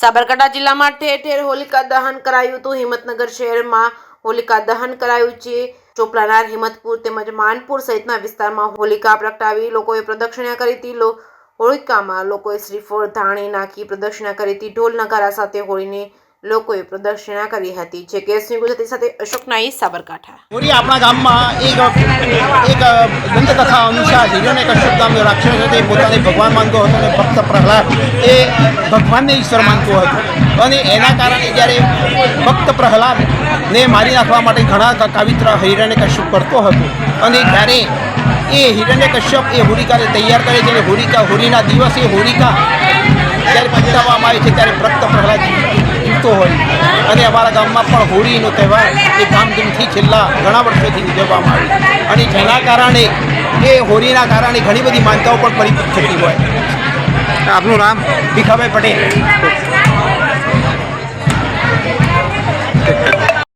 સાબરકાંઠા જિલ્લામાં ઠેર ઠેર હોલિકા દહન કરાયું હતું। હિંમતનગર શહેરમાં હોલિકા દહન કરાયું છે। ચોપલાનાર, હિંમતપુર તેમજ માનપુર સહિતના વિસ્તારમાં હોલિકા પ્રગટાવી લોકોએ પ્રદક્ષિણા કરી હતી। હોલિકામાં લોકોએ શ્રીફળ, ધાણી નાખી પ્રદક્ષિણા કરી હતી। ઢોલ નગારા સાથે હોળીને લોકોએ પ્રદક્ષિણા કરી હતી। જે કેસની ગુજરાતી સાથે અશોક નાઈ, સાબરકાંઠા। હોળી આપણા ગામમાં એક દંતકથા અનુસાર હિરણ્યકશ્યપ નામનો રાક્ષસ હતો, એ પોતાને ભગવાન માનતો હતો અને ભક્ત પ્રહલાદ એ ભગવાનને ઈશ્વર માનતો હતો અને એના કારણે જ્યારે ભક્ત પ્રહલાદને મારી નાખવા માટે ઘણા કાવિત્ર હિરણ્યકશ્યપ કરતો હતો અને ત્યારે એ હિરણ્યકશ્યપ એ હોલિકાને તૈયાર કરે છે અને હોળીના દિવસે હોલિકા જ્યારે પ્રગટાવવામાં આવે છે ત્યારે ભક્ત પ્રહલાદ જીવતો હોય અને અમારા ગામમાં પણ હોળીનો તહેવાર એ ધામધૂમથી છેલ્લા ઘણા વર્ષોથી ઉજવવામાં આવે અને જેના કારણે એ હોળીના કારણે ઘણી બધી માનતાઓ પણ પરિપૂર્ણ થતી હોય। આપનું નામ? ભીખાભાઈ પટેલ।